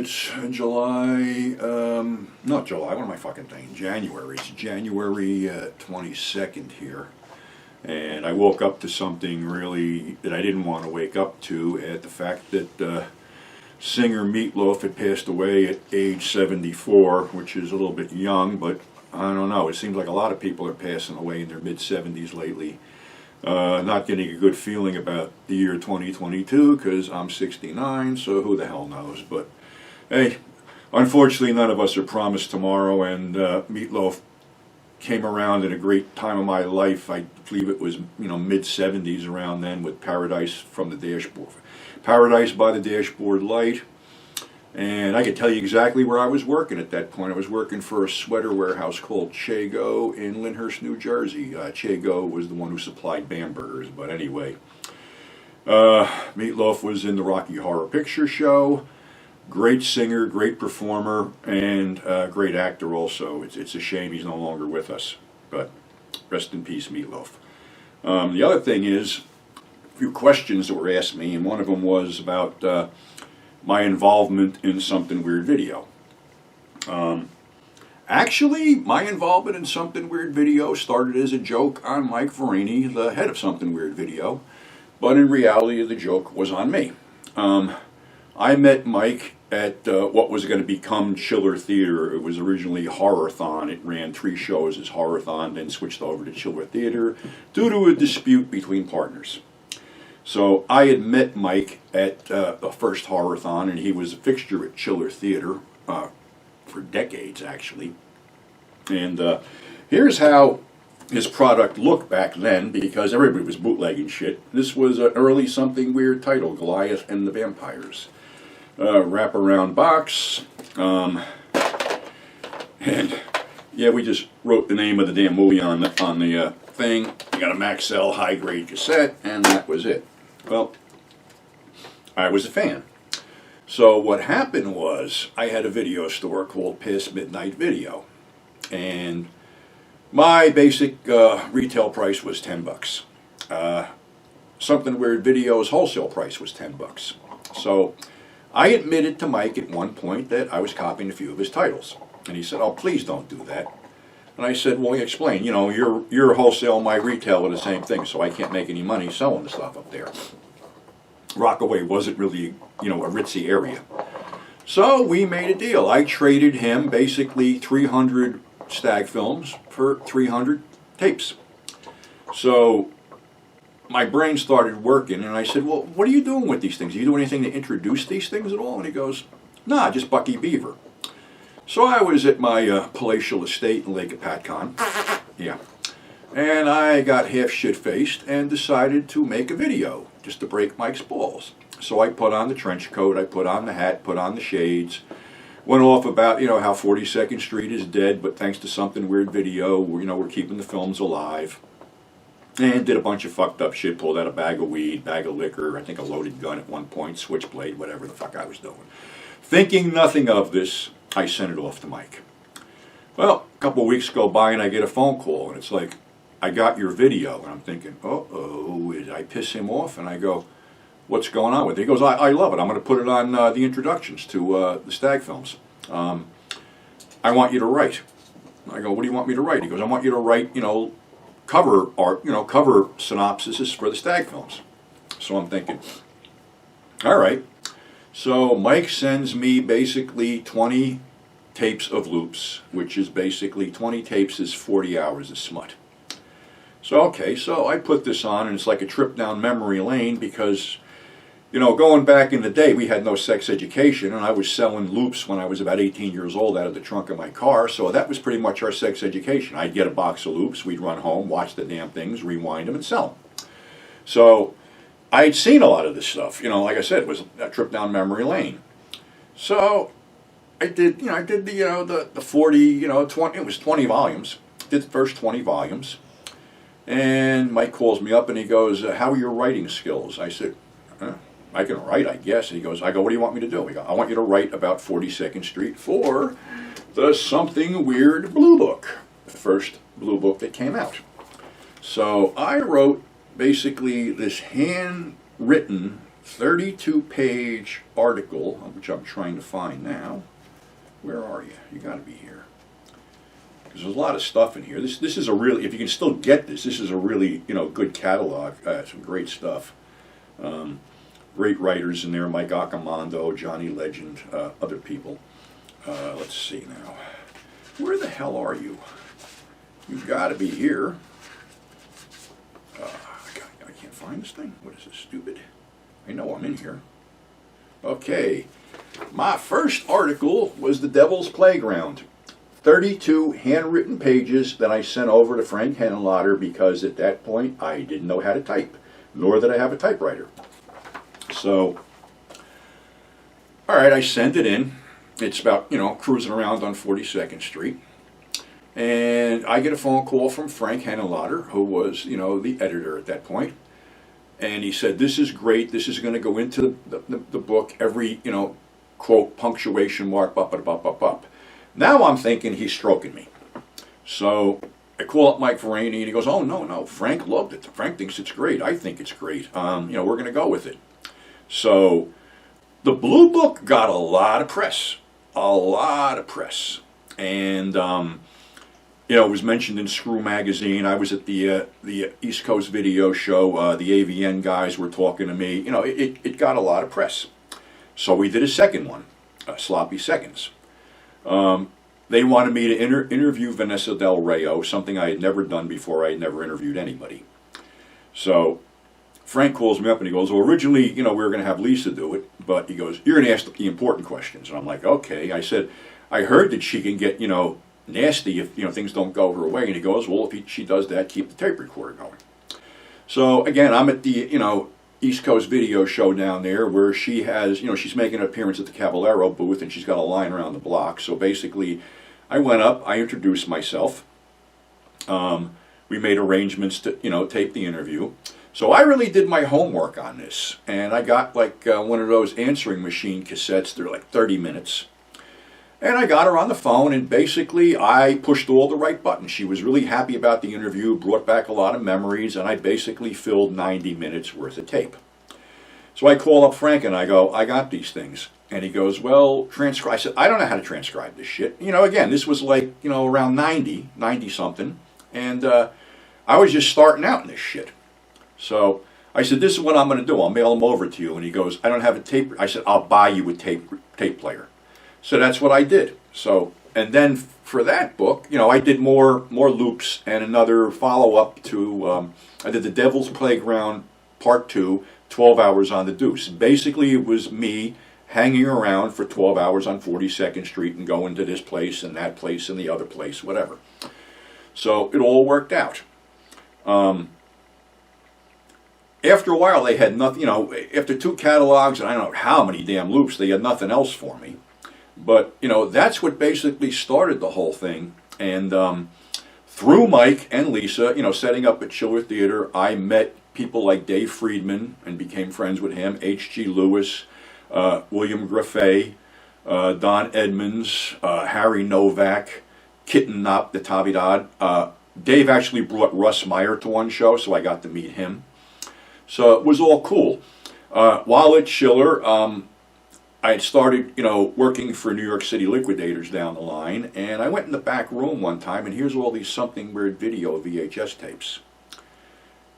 it's July, not July, what am I fucking thinking? January. It's January 22nd here. And I woke up to something really that I didn't want to wake up to, at the fact that singer Meatloaf had passed away at age 74, which is a little bit young, but I don't know. It seems like a lot of people are passing away in their mid-70s lately. Not getting a good feeling about the year 2022 because I'm 69, so who the hell knows. But hey, unfortunately none of us are promised tomorrow, and Meatloaf came around at a great time of my life. I believe it was, mid-70s around then, with Paradise from the Dashboard. Paradise by the Dashboard Light. And I could tell you exactly where I was working at that point. I was working for a sweater warehouse called Chago in Lyndhurst, New Jersey. Chago was the one who supplied Bambergers. But anyway, Meatloaf was in the Rocky Horror Picture Show. Great singer, great performer, and great actor also. It's a shame he's no longer with us. But rest in peace, Meatloaf. The other thing is, a few questions that were asked me, and one of them was about my involvement in Something Weird Video. Actually, my involvement in Something Weird Video started as a joke on Mike Verini, the head of Something Weird Video, but in reality the joke was on me. I met Mike at what was going to become Chiller Theater. It was originally Horrorthon. It ran 3 shows as Horrorthon, then switched over to Chiller Theater due to a dispute between partners. So I had met Mike at the first Horrorthon, and he was a fixture at Chiller Theater for decades, actually. And here's how his product looked back then, because everybody was bootlegging shit. This was an early Something Weird title, Goliath and the Vampires. Wraparound box. And yeah, we just wrote the name of the damn movie on the thing. You got a Maxell high-grade cassette, and that was it. Well, I was a fan. So what happened was, I had a video store called Past Midnight Video, and my basic retail price was $10. Something Weird Video's wholesale price was $10. So I admitted to Mike at one point that I was copying a few of his titles, and he said, "Oh, please don't do that." And I said, "Well, explain. Your wholesale, my retail are the same thing, so I can't make any money selling the stuff up there." Rockaway wasn't really, a ritzy area. So we made a deal. I traded him basically 300 stag films for 300 tapes. So my brain started working, and I said, "Well, what are you doing with these things? Do you do anything to introduce these things at all?" And he goes, "Nah, just Bucky Beaver." So I was at my palatial estate in Lake Apatcon, yeah, and I got half shit-faced and decided to make a video just to break Mike's balls. So I put on the trench coat, I put on the hat, put on the shades, went off about, how 42nd Street is dead, but thanks to Something Weird Video, we're keeping the films alive, and did a bunch of fucked up shit, pulled out a bag of weed, bag of liquor, I think a loaded gun at one point, switchblade, whatever the fuck I was doing. Thinking nothing of this, I sent it off to Mike. Well, a couple of weeks go by and I get a phone call, and it's like, "I got your video." And I'm thinking, uh-oh, did I piss him off? And I go, "What's going on with it?" He goes, I love it. I'm going to put it on the introductions to the stag films. I want you to write. I go, "What do you want me to write?" He goes, "I want you to write, cover art, cover synopsises for the stag films." So I'm thinking, all right. So Mike sends me basically 20 tapes of loops, which is basically 20 tapes is 40 hours of smut. So okay, so I put this on, and it's like a trip down memory lane because, going back in the day, we had no sex education, and I was selling loops when I was about 18 years old out of the trunk of my car, so that was pretty much our sex education. I'd get a box of loops, we'd run home, watch the damn things, rewind them, and sell them. So I'd seen a lot of this stuff, like I said, it was a trip down memory lane. So I did, the 40, 20, it was 20 volumes, did the first 20 volumes. And Mike calls me up and he goes, "How are your writing skills?" I said, "I can write, I guess." And he goes, I go, "What do you want me to do?" He goes, "I want you to write about 42nd Street for the Something Weird Blue Book," the first Blue Book that came out. So I wrote basically this handwritten 32-page article, which I'm trying to find now. Where are you? You got to be here. Because there's a lot of stuff in here. This is a really, if you can still get this is a really, good catalog. Some great stuff. Great writers in there, Mike Accomando, Johnny Legend, other people. Let's see now. Where the hell are you? You've got to be here. I can't find this thing. What is this, stupid? I know I'm in here. Okay. My first article was The Devil's Playground. 32 handwritten pages that I sent over to Frank Henenlotter because at that point I didn't know how to type, nor did I have a typewriter. So, all right, I sent it in. It's about, cruising around on 42nd Street. And I get a phone call from Frank Henenlotter, who was, the editor at that point. And he said, this is great. This is going to go into the book. Every, quote, punctuation mark, up. Now I'm thinking he's stroking me. So I call up Mike Veraney, and he goes, oh, no, Frank loved it. Frank thinks it's great. I think it's great. We're going to go with it. So the Blue Book got a lot of press. And, it was mentioned in Screw Magazine. I was at the East Coast Video Show. The AVN guys were talking to me. It got a lot of press. So we did a second one, Sloppy Seconds. They wanted me to interview Vanessa Del Reo, something I had never done before. I had never interviewed anybody. So Frank calls me up and he goes, well, originally, we were going to have Lisa do it, but he goes, you're going to ask the important questions. And I'm like, okay. I said, I heard that she can get, nasty if, things don't go her way. And he goes, well, if she does that, keep the tape recorder going. So again, I'm at the, East Coast Video Show down there where she has, she's making an appearance at the Caballero booth and she's got a line around the block. So basically, I went up, I introduced myself. We made arrangements to, tape the interview. So I really did my homework on this. And I got like one of those answering machine cassettes. They're like 30 minutes. And I got her on the phone, and basically I pushed all the right buttons. She was really happy about the interview, brought back a lot of memories, and I basically filled 90 minutes worth of tape. So I call up Frank and I go, I got these things. And he goes, well, transcribe. I said, I don't know how to transcribe this shit. Again, this was like, around 90 something. And I was just starting out in this shit. So I said, this is what I'm going to do. I'll mail them over to you. And he goes, I don't have a tape. I said, I'll buy you a tape player. So that's what I did. So, and then for that book, I did more loops and another follow-up to, I did The Devil's Playground Part 2, 12 Hours on the Deuce. Basically, it was me hanging around for 12 hours on 42nd Street and going to this place and that place and the other place, whatever. So it all worked out. After a while, they had nothing, after 2 catalogs and I don't know how many damn loops, they had nothing else for me. But, that's what basically started the whole thing. And through Mike and Lisa, setting up at Chiller Theater, I met people like Dave Friedman and became friends with him, H.G. Lewis, William Graffet, Don Edmonds, Harry Novak, Kitten Nop, the Tavidad. Dave actually brought Russ Meyer to one show, so I got to meet him. So it was all cool. While at Chiller, I had started, working for New York City Liquidators down the line, and I went in the back room one time, and here's all these Something Weird video VHS tapes.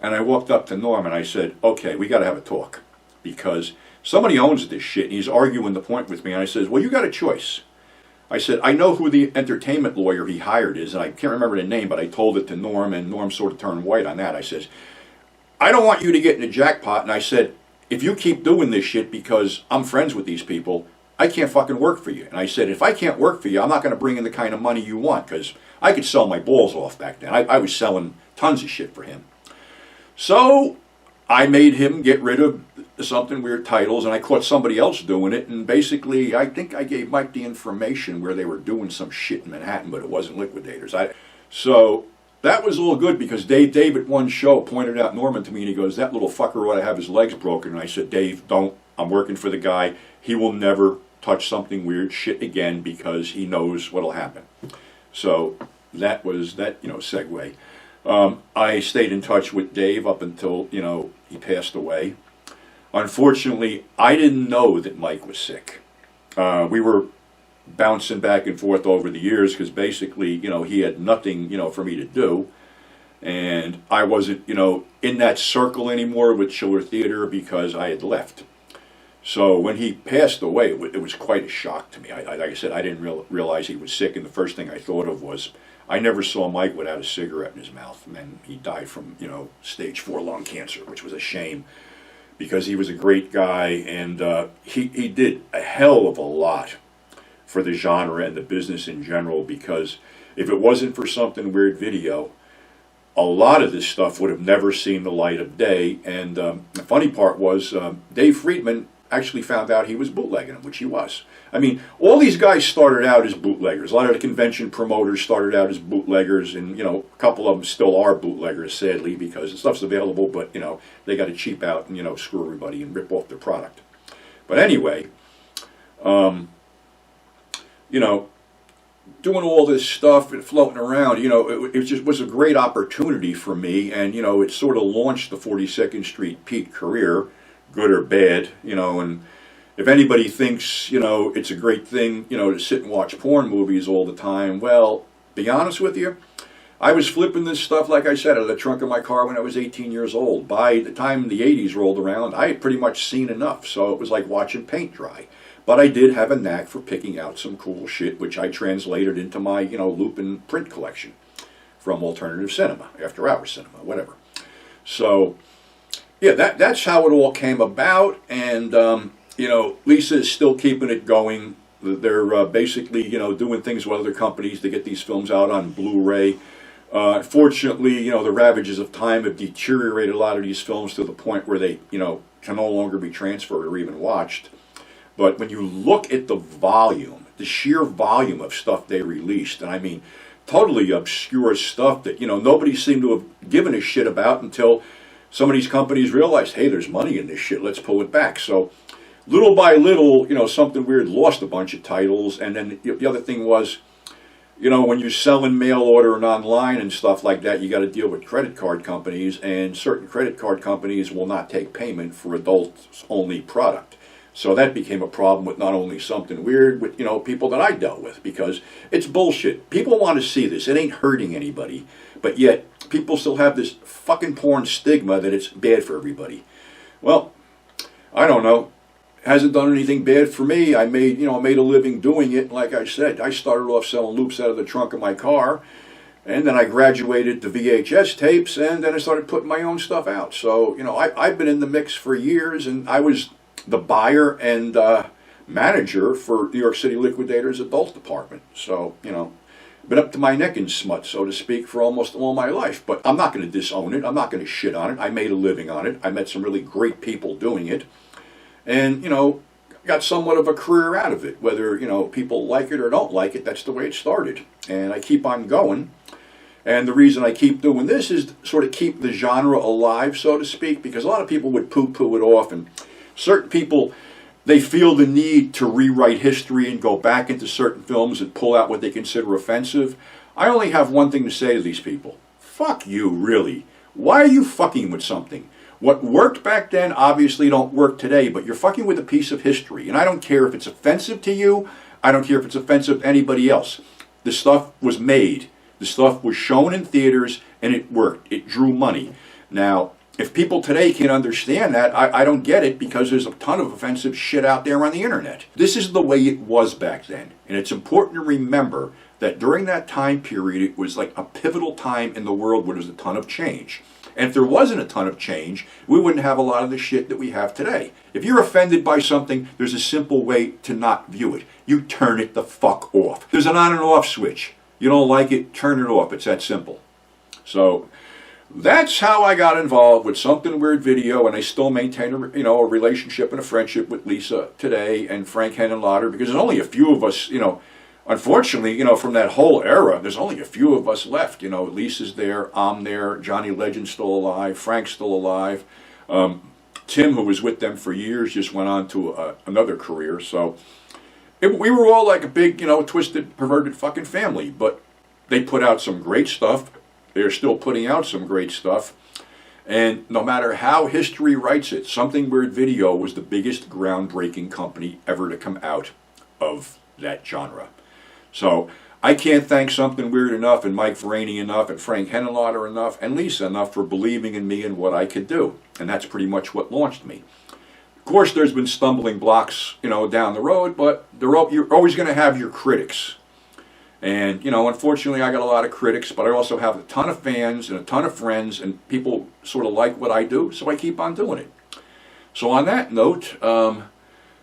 And I walked up to Norm, and I said, okay, we got to have a talk, because somebody owns this shit, and he's arguing the point with me, and I said, well, you got a choice. I said, I know who the entertainment lawyer he hired is, and I can't remember the name, but I told it to Norm, and Norm sort of turned white on that. I says, I don't want you to get in a jackpot, and I said, if you keep doing this shit because I'm friends with these people, I can't fucking work for you. And I said, if I can't work for you, I'm not going to bring in the kind of money you want, because I could sell my balls off back then. I was selling tons of shit for him. So I made him get rid of Something Weird titles, and I caught somebody else doing it, and basically I think I gave Mike the information where they were doing some shit in Manhattan, but it wasn't Liquidators. So that was all good, because Dave at one show pointed out Norman to me, and he goes, that little fucker ought to have his legs broken. And I said, Dave, don't. I'm working for the guy. He will never touch Something Weird shit again, because he knows what'll happen. So that was that, segue. I stayed in touch with Dave up until, he passed away. Unfortunately, I didn't know that Mike was sick. We were bouncing back and forth over the years because basically, he had nothing, for me to do. And I wasn't, in that circle anymore with Schiller Theater because I had left. So when he passed away, it was quite a shock to me. Like I said, I didn't realize he was sick, and the first thing I thought of was, I never saw Mike without a cigarette in his mouth. And he died from, stage 4 lung cancer, which was a shame because he was a great guy, and he did a hell of a lot for the genre and the business in general, because if it wasn't for Something Weird Video, a lot of this stuff would have never seen the light of day. And the funny part was Dave Friedman actually found out he was bootlegging them, which he was. I mean, all these guys started out as bootleggers. A lot of the convention promoters started out as bootleggers, and a couple of them still are bootleggers, sadly, because the stuff's available, but they got to cheap out and screw everybody and rip off their product. But anyway, doing all this stuff and floating around, it just was a great opportunity for me, and it sort of launched the 42nd Street Pete career, good or bad, and if anybody thinks, it's a great thing, to sit and watch porn movies all the time, well, be honest with you, I was flipping this stuff, like I said, out of the trunk of my car when I was 18 years old. By the time the 80s rolled around, I had pretty much seen enough, so it was like watching paint dry. But I did have a knack for picking out some cool shit, which I translated into my, Lupin print collection from alternative cinema, after hours cinema, whatever. So, yeah, that's how it all came about, and Lisa is still keeping it going. They're basically, doing things with other companies to get these films out on Blu-ray. Fortunately, the ravages of time have deteriorated a lot of these films to the point where they, can no longer be transferred or even watched. But when you look at the volume, the sheer volume of stuff they released, and I mean, totally obscure stuff that, nobody seemed to have given a shit about until some of these companies realized, hey, there's money in this shit, let's pull it back. So little by little, Something Weird lost a bunch of titles. And then the other thing was, when you're selling mail order and online and stuff like that, you got to deal with credit card companies, and certain credit card companies will not take payment for adults-only product. So that became a problem with not only Something Weird, with, people that I dealt with, because it's bullshit. People want to see this. It ain't hurting anybody. But yet, people still have this fucking porn stigma that it's bad for everybody. Well, I don't know. Hasn't done anything bad for me. I made a living doing it. Like I said, I started off selling loops out of the trunk of my car, and then I graduated to VHS tapes, and then I started putting my own stuff out. So, I've been in the mix for years, and I was the buyer and manager for New York City Liquidators adult department. So, been up to my neck in smut, so to speak, for almost all my life. But I'm not going to disown it. I'm not going to shit on it. I made a living on it. I met some really great people doing it. And, got somewhat of a career out of it. Whether, people like it or don't like it, that's the way it started. And I keep on going. And the reason I keep doing this is to sort of keep the genre alive, so to speak, because a lot of people would poo-poo it off, and certain people, they feel the need to rewrite history and go back into certain films and pull out what they consider offensive. I only have one thing to say to these people. Fuck you, really. Why are you fucking with something? What worked back then obviously don't work today, but you're fucking with a piece of history. And I don't care if it's offensive to you. I don't care if it's offensive to anybody else. The stuff was made. The stuff was shown in theaters, and it worked. It drew money. Now, if people today can't understand that, I don't get it, because there's a ton of offensive shit out there on the internet. This is the way it was back then. And it's important to remember that during that time period, it was like a pivotal time in the world where there's a ton of change. And if there wasn't a ton of change, we wouldn't have a lot of the shit that we have today. If you're offended by something, there's a simple way to not view it. You turn it the fuck off. There's an on and off switch. You don't like it, turn it off. It's that simple. So that's how I got involved with Something Weird Video, and I still maintain a relationship and a friendship with Lisa today and Frank Henenlotter, because there's only a few of us, unfortunately, from that whole era, there's only a few of us left. Lisa's there, I'm there, Johnny Legend's still alive, Frank's still alive. Tim, who was with them for years, just went on to another career. So we were all like a big, twisted, perverted fucking family. But they put out some great stuff. They're still putting out some great stuff. And no matter how history writes it, Something Weird Video was the biggest groundbreaking company ever to come out of that genre. So I can't thank Something Weird enough, and Mike Veraney enough, and Frank Henenlotter enough, and Lisa enough for believing in me and what I could do. And that's pretty much what launched me. Of course, there's been stumbling blocks, down the road, but you're always going to have your critics. And, unfortunately, I got a lot of critics, but I also have a ton of fans and a ton of friends, and people sort of like what I do, so I keep on doing it. So on that note,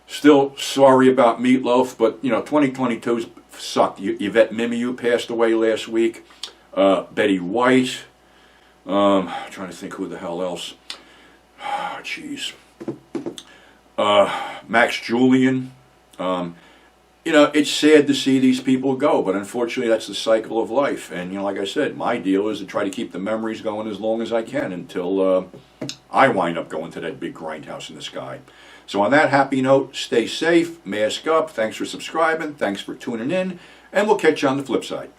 still sorry about Meatloaf, but, 2022's sucked. Yvette Mimieux passed away last week. Betty White. Trying to think who the hell else. Jeez. Max Julian. It's sad to see these people go, but unfortunately that's the cycle of life. And, like I said, my deal is to try to keep the memories going as long as I can until I wind up going to that big grindhouse in the sky. So on that happy note, stay safe, mask up, thanks for subscribing, thanks for tuning in, and we'll catch you on the flip side.